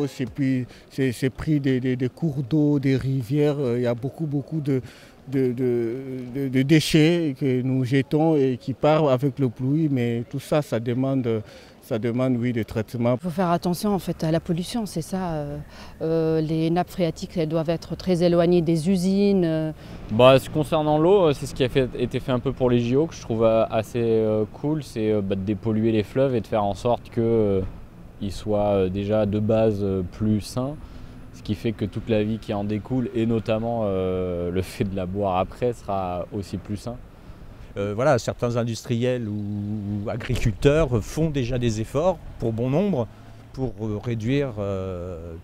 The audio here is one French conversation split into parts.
l'eau, c'est pris des cours d'eau, des rivières. Il y a beaucoup de déchets que nous jetons et qui partent avec le pluie, mais tout ça, ça demande oui, des traitements. Il faut faire attention en fait à la pollution, c'est ça. Les nappes phréatiques, elles doivent être très éloignées des usines. Concernant l'eau, c'est ce qui a été fait un peu pour les JO, que je trouve assez cool, c'est de dépolluer les fleuves et de faire en sorte qu'ils soient déjà de base plus sains. Ce qui fait que toute la vie qui en découle, et notamment le fait de la boire après, sera aussi plus sain. Certains industriels ou agriculteurs font déjà des efforts, pour bon nombre, pour réduire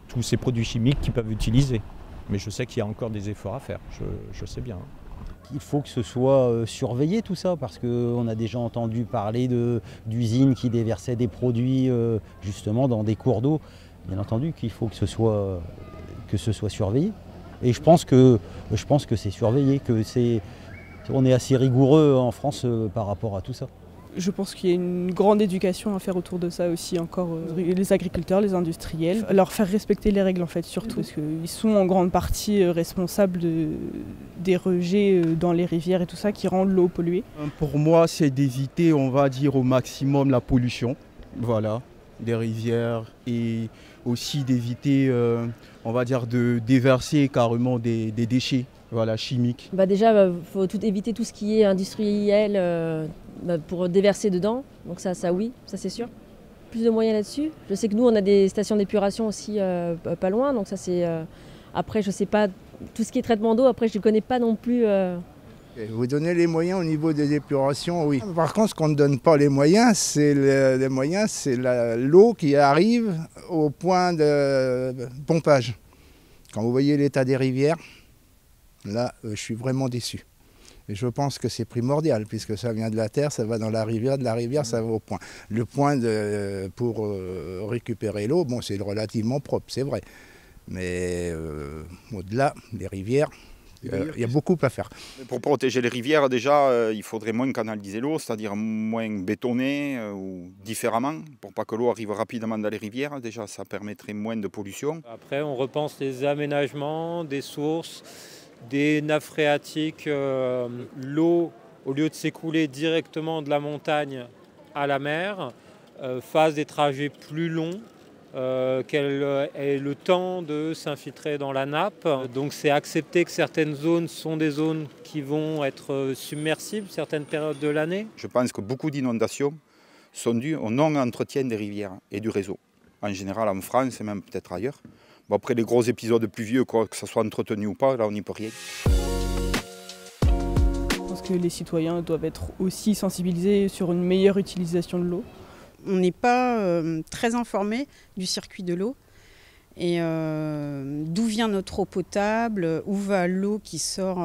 tous ces produits chimiques qu'ils peuvent utiliser. Mais je sais qu'il y a encore des efforts à faire, je sais bien. Il faut que ce soit surveillé tout ça, parce qu'on a déjà entendu parler d'usines qui déversaient des produits justement dans des cours d'eau. Bien entendu qu'il faut que ce soit surveillé. Et je pense que c'est surveillé, on est assez rigoureux en France par rapport à tout ça. Je pense qu'il y a une grande éducation à faire autour de ça aussi encore, les agriculteurs, les industriels, leur faire respecter les règles en fait surtout, parce qu'ils sont en grande partie responsables des rejets dans les rivières et tout ça qui rendent l'eau polluée. Pour moi, c'est d'éviter, on va dire, au maximum la pollution, des rivières, et aussi d'éviter, on va dire, de déverser carrément des déchets. Chimiques. Déjà, faut éviter tout ce qui est industriel pour déverser dedans. Donc ça oui, ça c'est sûr. Plus de moyens là-dessus. Je sais que nous, on a des stations d'épuration aussi pas loin. Donc ça c'est... Après, je sais pas, tout ce qui est traitement d'eau, après je ne connais pas non plus... Vous donnez les moyens au niveau des épurations, oui. Par contre, ce qu'on ne donne pas les moyens, c'est l'eau qui arrive au point de pompage. Quand vous voyez l'état des rivières, là, je suis vraiment déçu. Et je pense que c'est primordial, puisque ça vient de la terre, ça va dans la rivière, de la rivière, ça va au point. Le point pour récupérer l'eau, c'est relativement propre, c'est vrai. Mais au-delà des rivières, il y a beaucoup à faire. Pour protéger les rivières, déjà, il faudrait moins canaliser l'eau, c'est-à-dire moins bétonner ou différemment, pour pas que l'eau arrive rapidement dans les rivières. Déjà, ça permettrait moins de pollution. Après, on repense les aménagements des sources, des nappes phréatiques, l'eau, au lieu de s'écouler directement de la montagne à la mer, fasse des trajets plus longs, qu'elle ait le temps de s'infiltrer dans la nappe. Donc c'est accepter que certaines zones sont des zones qui vont être submersibles certaines périodes de l'année. Je pense que beaucoup d'inondations sont dues au non-entretien des rivières et du réseau. En général en France et même peut-être ailleurs. Après les gros épisodes pluvieux, que ce soit entretenu ou pas, là on n'y peut rien. Je pense que les citoyens doivent être aussi sensibilisés sur une meilleure utilisation de l'eau. On n'est pas très informé du circuit de l'eau et d'où vient notre eau potable, où va l'eau qui sort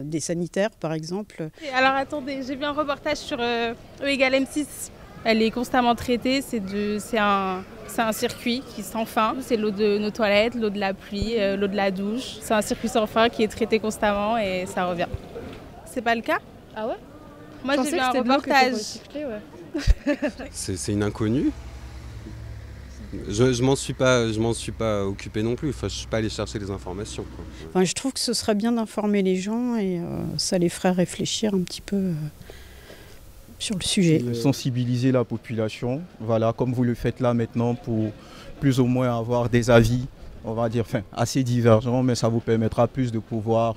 des sanitaires par exemple. Alors attendez, j'ai vu un reportage sur E = M6. Elle est constamment traitée, c'est un circuit qui sans fin. C'est l'eau de nos toilettes, l'eau de la pluie, l'eau de la douche. C'est un circuit sans fin qui est traité constamment et ça revient. C'est pas le cas? Ah ouais? Moi j'ai vu un reportage. C'est une inconnue. Je m'en suis pas occupé non plus. Enfin, je suis pas allé chercher les informations. Enfin, je trouve que ce serait bien d'informer les gens et ça les ferait réfléchir un petit peu sur le sujet. Sensibiliser la population, comme vous le faites là maintenant, pour plus ou moins avoir des avis, on va dire, assez divergents, mais ça vous permettra plus de pouvoir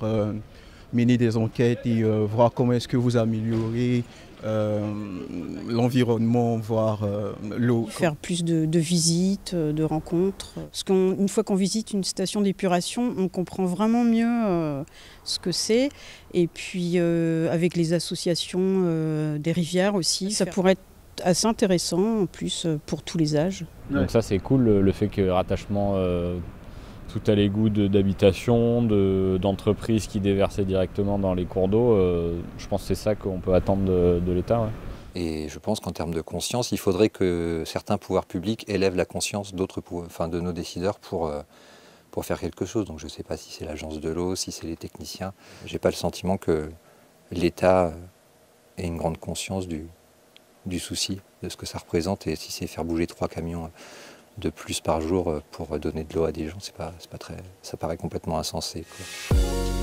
mener des enquêtes et voir comment est-ce que vous améliorez l'environnement, voire l'eau. Faire plus de visites, de rencontres. Parce qu'une fois qu'on visite une station d'épuration, on comprend vraiment mieux ce que c'est. Et puis avec les associations des rivières aussi, ça pourrait être assez intéressant en plus pour tous les âges. Donc ça c'est cool, le fait que rattachement tout à l'égout d'habitation, d'entreprises qui déversaient directement dans les cours d'eau. Je pense que c'est ça qu'on peut attendre de l'État. Ouais. Et je pense qu'en termes de conscience, il faudrait que certains pouvoirs publics élèvent la conscience de nos décideurs pour faire quelque chose. Donc je ne sais pas si c'est l'agence de l'eau, si c'est les techniciens. Je n'ai pas le sentiment que l'État ait une grande conscience du souci, de ce que ça représente. Et si c'est faire bouger 3 camions de plus par jour pour donner de l'eau à des gens, ça paraît complètement insensé, quoi.